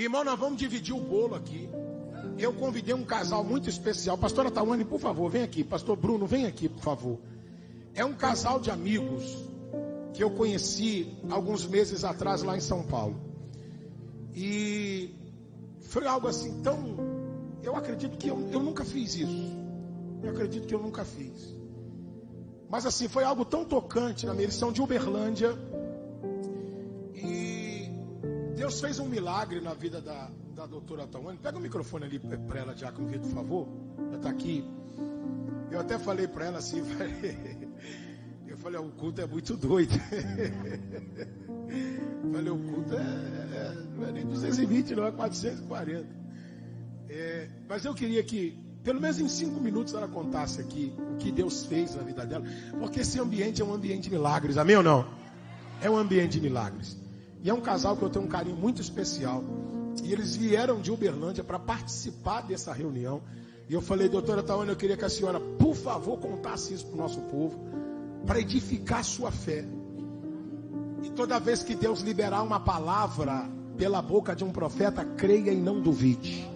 Irmão, nós vamos dividir o bolo aqui. Eu convidei um casal muito especial. Pastora Tawane, por favor, vem aqui. Pastor Bruno, vem aqui, por favor. É um casal de amigos que eu conheci alguns meses atrás lá em São Paulo. E foi algo assim tão... Eu acredito que eu nunca fiz isso. Eu acredito que eu nunca fiz. Mas assim, foi algo tão tocante na minha. Eles são de Uberlândia. E Deus fez um milagre na vida da doutora Tawane. Pega o microfone ali para ela, Diácono Vitor, por favor. Ela está aqui. Eu até falei para ela assim, eu falei, o culto é muito doido. Eu falei, o culto não é nem 220, não é 440. Mas eu queria que, pelo menos em 5 minutos, ela contasse aqui o que Deus fez na vida dela. Porque esse ambiente é um ambiente de milagres, amém ou não? É um ambiente de milagres. E é um casal que eu tenho um carinho muito especial. E eles vieram de Uberlândia para participar dessa reunião. E eu falei, doutora Tawane, eu queria que a senhora, por favor, contasse isso para o nosso povo, para edificar a sua fé. E toda vez que Deus liberar uma palavra pela boca de um profeta, creia e não duvide.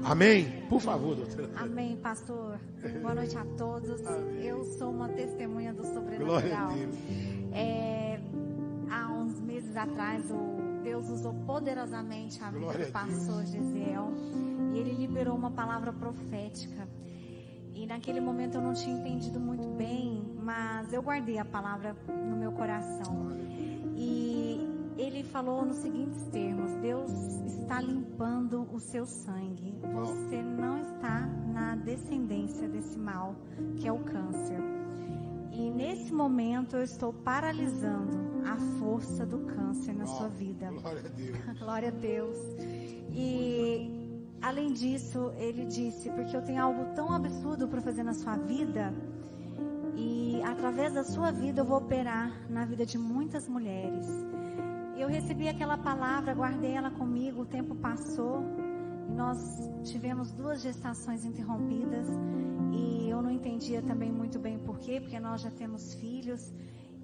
Amém? Por favor, doutora. Amém, pastor. Boa noite a todos. Amém. Eu sou uma testemunha do sobrenatural. Glória a Deus. Há uns meses atrás, Deus usou poderosamente a vida do pastor Gesiel. E ele liberou uma palavra profética. E naquele momento eu não tinha entendido muito bem, mas eu guardei a palavra no meu coração. E ele falou nos seguintes termos: Deus está limpando o seu sangue. Você não está na descendência desse mal, que é o câncer. E nesse momento eu estou paralisando a força do câncer na sua vida. Glória a Deus. Glória a Deus. E além disso, ele disse, porque eu tenho algo tão absurdo para fazer na sua vida, e através da sua vida eu vou operar na vida de muitas mulheres. Eu recebi aquela palavra, guardei ela comigo, o tempo passou, e nós tivemos 2 gestações interrompidas, e eu não entendia também muito bem por quê, porque nós já temos filhos,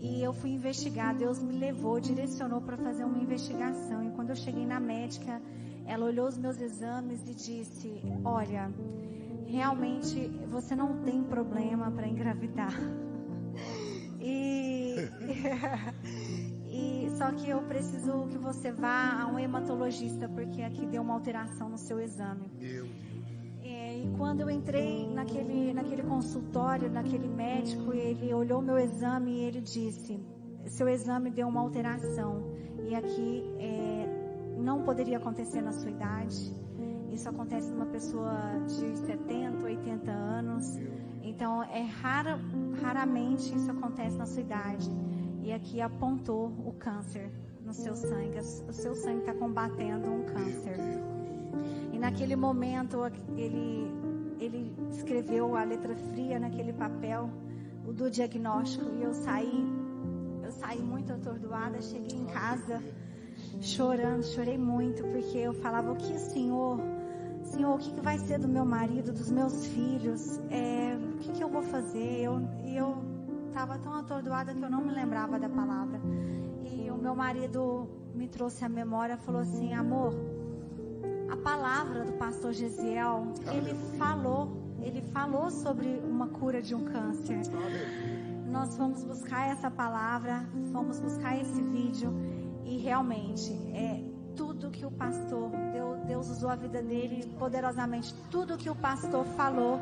e eu fui investigar. Deus me levou, direcionou para fazer uma investigação, e quando eu cheguei na médica, ela olhou os meus exames e disse: olha, realmente você não tem problema para engravidar. Só que eu preciso que você vá a um hematologista, porque aqui deu uma alteração no seu exame. Meu Deus. E quando eu entrei naquele consultório, naquele médico, ele olhou meu exame e ele disse: seu exame deu uma alteração. E aqui não poderia acontecer na sua idade. Isso acontece numa pessoa de 70, 80 anos. Então raramente isso acontece na sua idade. E aqui apontou o câncer no seu sangue. O seu sangue está combatendo um câncer. E naquele momento ele escreveu a letra fria naquele papel do diagnóstico. E eu saí muito atordoada. Cheguei em casa chorando, chorei muito, porque eu falava: o que, Senhor, o que vai ser do meu marido, dos meus filhos? O que eu vou fazer? Eu estava tão atordoada que eu não me lembrava da palavra. E o meu marido me trouxe à memória, falou assim: amor, a palavra do pastor Gesiel, ele falou sobre uma cura de um câncer. Nós fomos buscar essa palavra, fomos buscar esse vídeo, e realmente tudo que o pastor, Deus usou a vida dele poderosamente. Tudo que o pastor falou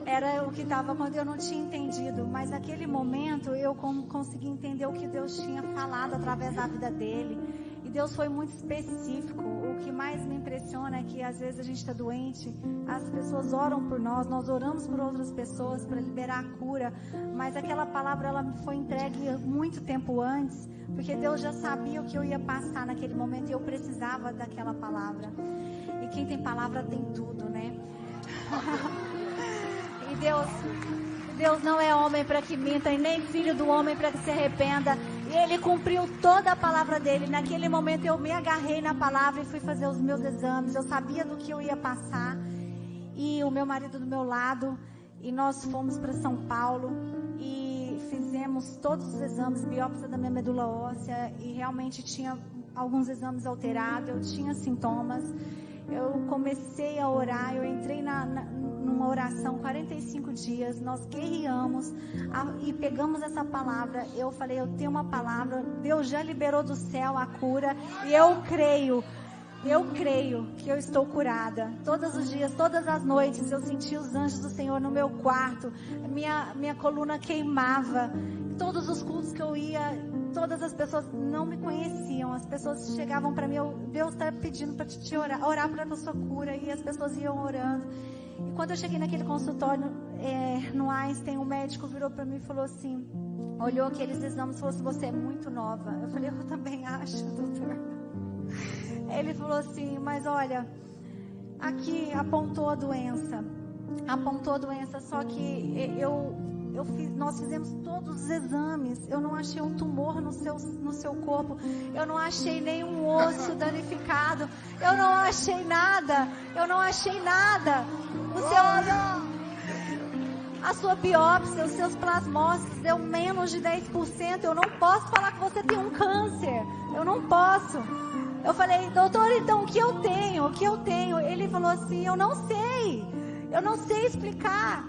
era o que estava quando eu não tinha entendido, mas naquele momento eu consegui entender o que Deus tinha falado através da vida dele. E Deus foi muito específico. O que mais me impressiona é que às vezes a gente está doente, as pessoas oram por nós oramos por outras pessoas para liberar a cura, mas aquela palavra ela me foi entregue muito tempo antes, porque Deus já sabia o que eu ia passar naquele momento e eu precisava daquela palavra. E quem tem palavra tem tudo, né? E Deus não é homem para que minta, e nem filho do homem para que se arrependa. E Ele cumpriu toda a palavra dele. Naquele momento eu me agarrei na palavra e fui fazer os meus exames. Eu sabia do que eu ia passar. E o meu marido do meu lado. E nós fomos para São Paulo e fizemos todos os exames, biópsia da minha medula óssea. E realmente tinha alguns exames alterados, eu tinha sintomas. Eu comecei a orar, eu entrei numa oração 45 dias, nós guerreamos e pegamos essa palavra. Eu falei, eu tenho uma palavra, Deus já liberou do céu a cura e eu creio que eu estou curada. Todos os dias, todas as noites, eu senti os anjos do Senhor no meu quarto, minha coluna queimava. Todos os cultos que eu ia, todas as pessoas não me conheciam, as pessoas chegavam para mim, Deus está pedindo para te orar para a sua cura, e as pessoas iam orando. E quando eu cheguei naquele consultório no Einstein, o médico virou para mim e falou assim, olhou aqueles exames e falou assim, você é muito nova. Eu falei, eu também acho, doutor. Ele falou assim, mas olha, aqui apontou a doença, só que nós fizemos todos os exames, eu não achei um tumor no seu corpo, eu não achei nenhum osso danificado, eu não achei nada, a sua biópsia, os seus plasmócitos deu menos de 10%, eu não posso falar que você tem um câncer, eu não posso. Eu falei, doutor, então o que eu tenho? Ele falou assim, eu não sei explicar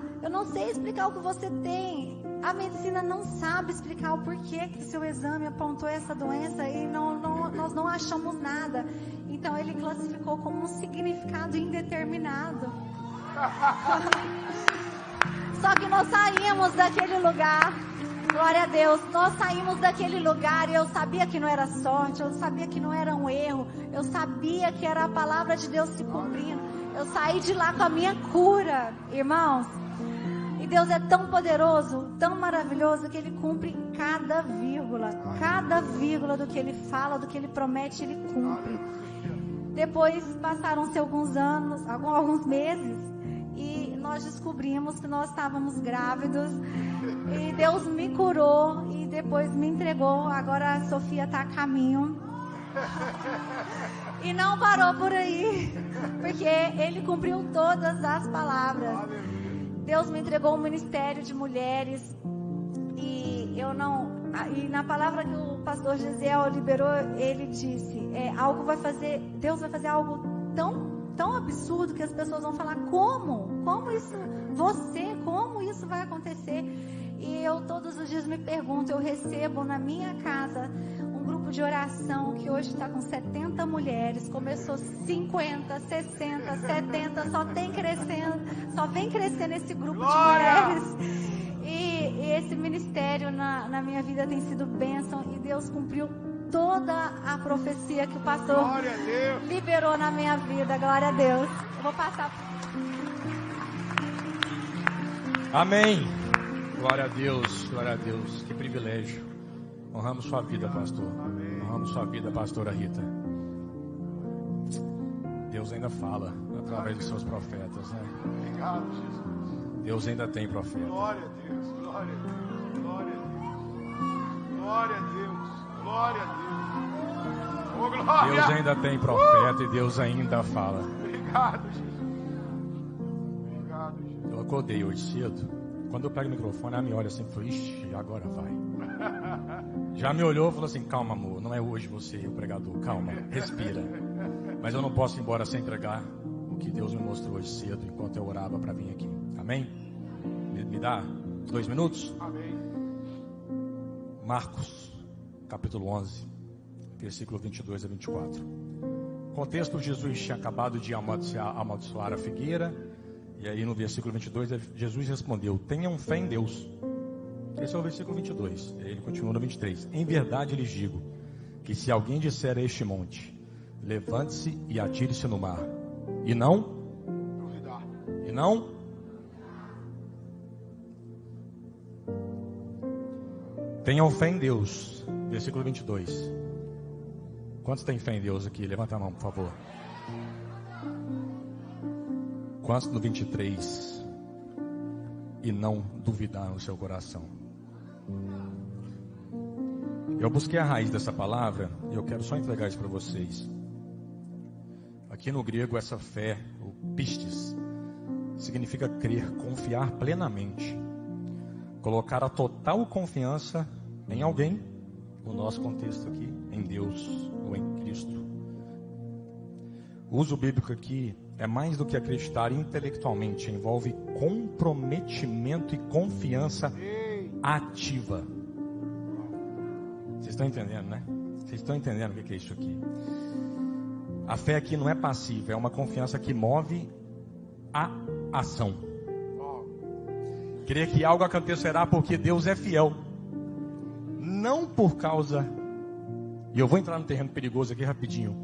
o que você tem. A medicina não sabe explicar o porquê que seu exame apontou essa doença e nós não achamos nada. Então ele classificou como um significado indeterminado. Só que nós saímos daquele lugar, glória a Deus, nós saímos daquele lugar e eu sabia que não era sorte, eu sabia que não era um erro, eu sabia que era a palavra de Deus se cumprindo. Eu saí de lá com a minha cura, irmãos. E Deus é tão poderoso, tão maravilhoso, que Ele cumpre cada vírgula do que Ele fala, do que Ele promete, Ele cumpre. Depois passaram-se alguns meses, e nós descobrimos que nós estávamos grávidos, e Deus me curou, e depois me entregou. Agora a Sofia está a caminho. E não parou por aí, porque Ele cumpriu todas as palavras. Deus me entregou um ministério de mulheres, e na palavra que o pastor Gisel liberou, ele disse, Deus vai fazer algo tão absurdo que as pessoas vão falar, como isso vai acontecer? E eu todos os dias me pergunto, eu recebo na minha casa um grupo de oração que hoje está com 70 mulheres, começou 50, 60, 70, só vem crescendo esse grupo de mulheres. E esse ministério na minha vida tem sido bênção, e Deus cumpriu toda a profecia que o pastor liberou na minha vida. Glória a Deus. Eu vou passar. Amém. Glória a Deus, que privilégio. Honramos sua vida, pastor. Honramos sua vida, pastora Rita. Deus ainda fala através dos seus profetas, né? Obrigado, Jesus. Deus ainda tem profeta. Glória a Deus, glória a Deus, glória a Deus, glória a Deus, glória a Deus. Oh, glória. Deus ainda tem profeta e Deus ainda fala. Obrigado, Jesus. Obrigado, Jesus. Eu acordei hoje cedo. Quando eu pego o microfone, ela me olha assim e fala, ixi, agora vai. Já me olhou e falou assim, calma amor, não é hoje você o pregador, calma, respira. Mas eu não posso ir embora sem entregar o que Deus me mostrou hoje cedo, enquanto eu orava para vir aqui. Amém? Me dá 2 minutos? Amém. Marcos, capítulo 11, versículo 22 a 24. Contexto, Jesus tinha acabado de amaldiçoar a figueira. E aí no versículo 22, Jesus respondeu, tenham fé em Deus. Esse é o versículo 22. Ele continua no 23. Em verdade lhes digo, que se alguém disser a este monte, levante-se e atire-se no mar, e não tenham fé em Deus. Versículo 22. Quantos têm fé em Deus aqui? Levanta a mão, por favor. Quantos no 23? E não duvidar no seu coração. Eu busquei a raiz dessa palavra e eu quero só entregar isso para vocês. Aqui no grego, essa fé, o pistis, significa crer, confiar plenamente, colocar a total confiança em alguém, no nosso contexto aqui, em Deus ou em Cristo. O uso bíblico aqui é mais do que acreditar intelectualmente, envolve comprometimento e confiança ativa. Vocês estão entendendo, né? Vocês estão entendendo o que é isso aqui? A fé aqui não é passiva, é uma confiança que move a ação. Crer que algo acontecerá porque Deus é fiel. Não por causa... E eu vou entrar no terreno perigoso aqui rapidinho.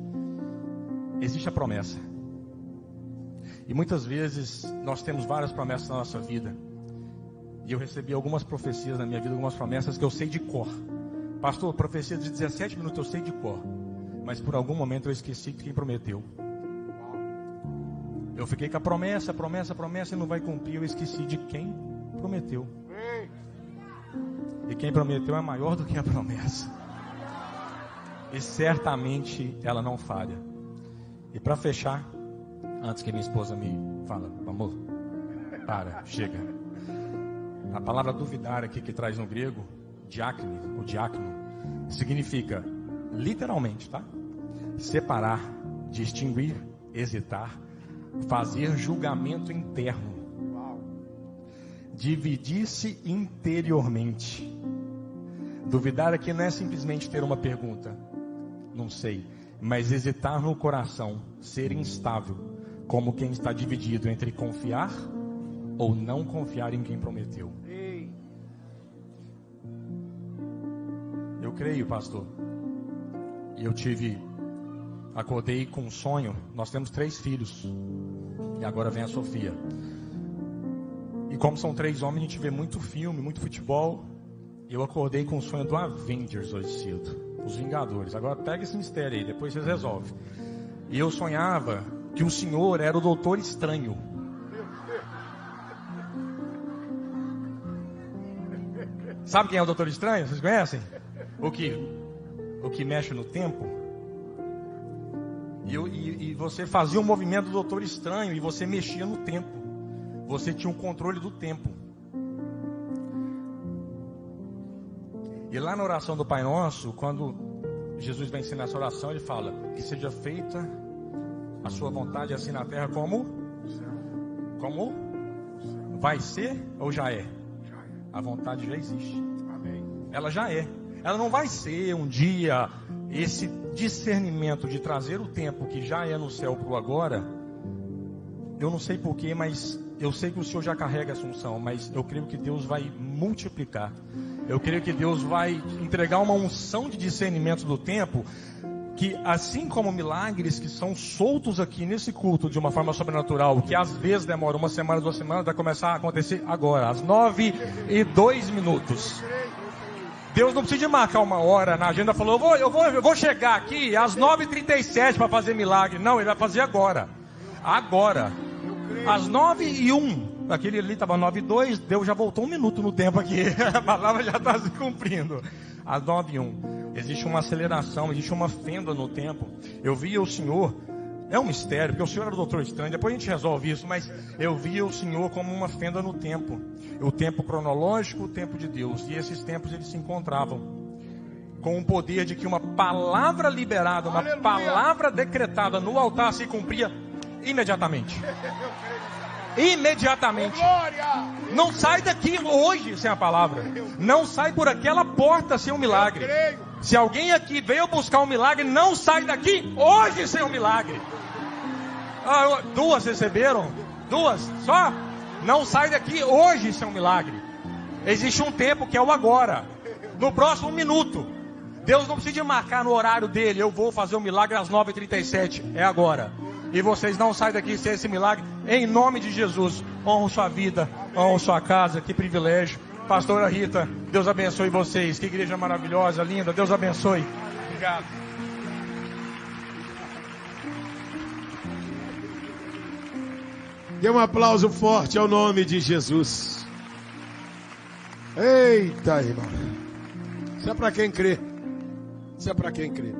Existe a promessa. E muitas vezes nós temos várias promessas na nossa vida. E eu recebi algumas profecias na minha vida, algumas promessas que eu sei de cor. Pastor, profecia de 17 minutos eu sei de cor. Mas por algum momento eu esqueci de quem prometeu. Eu fiquei com a promessa e não vai cumprir. Eu esqueci de quem prometeu. E quem prometeu é maior do que a promessa. E certamente ela não falha. E para fechar, antes que minha esposa me fala, amor, chega. A palavra duvidar aqui que traz no grego, diácono, o diácono, significa, literalmente, tá? Separar, distinguir, hesitar, fazer julgamento interno, dividir-se interiormente. Duvidar aqui não é simplesmente ter uma pergunta, não sei, mas hesitar no coração, ser instável, como quem está dividido entre confiar ou não confiar em quem prometeu. Eu creio, pastor. E eu acordei com um sonho. Nós temos 3 filhos. E agora vem a Sofia. E como são 3 homens, a gente vê muito filme, muito futebol. E eu acordei com o sonho do Avengers hoje cedo. Os Vingadores. Agora pega esse mistério aí, depois vocês resolvem. E eu sonhava que o Senhor era o Doutor Estranho. Sabe quem é o Doutor Estranho? Vocês conhecem? O que mexe no tempo. E você fazia o movimento do Doutor Estranho e você mexia no tempo. Você tinha um controle do tempo. E lá na oração do Pai Nosso, quando Jesus vai ensinar essa oração, ele fala: que seja feita a sua vontade assim na terra como vai ser ou já é? A vontade já existe. Ela já é. Ela não vai ser um dia esse discernimento de trazer o tempo que já é no céu para o agora. Eu não sei porquê, mas eu sei que o Senhor já carrega essa unção, mas eu creio que Deus vai multiplicar. Eu creio que Deus vai entregar uma unção de discernimento do tempo, que assim como milagres que são soltos aqui nesse culto de uma forma sobrenatural, que às vezes demora 1 semana, 2 semanas, vai começar a acontecer agora, às 9:02. Deus não precisa de marcar uma hora na agenda, falou, eu vou chegar aqui às 9:37 para fazer milagre. Não, ele vai fazer agora. Agora. Às 9:01. Aquele ali estava 9:02, Deus já voltou 1 minuto no tempo aqui. A palavra já está se cumprindo. Às 9:01. Existe uma aceleração, existe uma fenda no tempo. Eu via o Senhor, é um mistério, porque o Senhor era o Doutor Estranho, depois a gente resolve isso, mas eu via o Senhor como uma fenda no tempo. O tempo cronológico, o tempo de Deus. E esses tempos eles se encontravam com o poder de que uma palavra liberada, uma palavra decretada no altar se cumpria imediatamente. Imediatamente. Não sai daqui hoje sem a palavra. Não sai por aquela porta sem um milagre. Se alguém aqui veio buscar um milagre, não sai daqui hoje sem um milagre. 2 receberam? 2? Só? Não sai daqui hoje sem um milagre. Existe um tempo que é o agora. No próximo minuto. Deus não precisa marcar no horário dele. Eu vou fazer um milagre às 9:37. É agora. E vocês não saem daqui sem esse milagre. Em nome de Jesus. Honro sua vida. Honro sua casa. Que privilégio. Pastora Rita, Deus abençoe vocês. Que igreja maravilhosa, linda. Deus abençoe. Obrigado. Dê um aplauso forte ao nome de Jesus. Eita, irmão. Isso é para quem crê. Isso é para quem crê.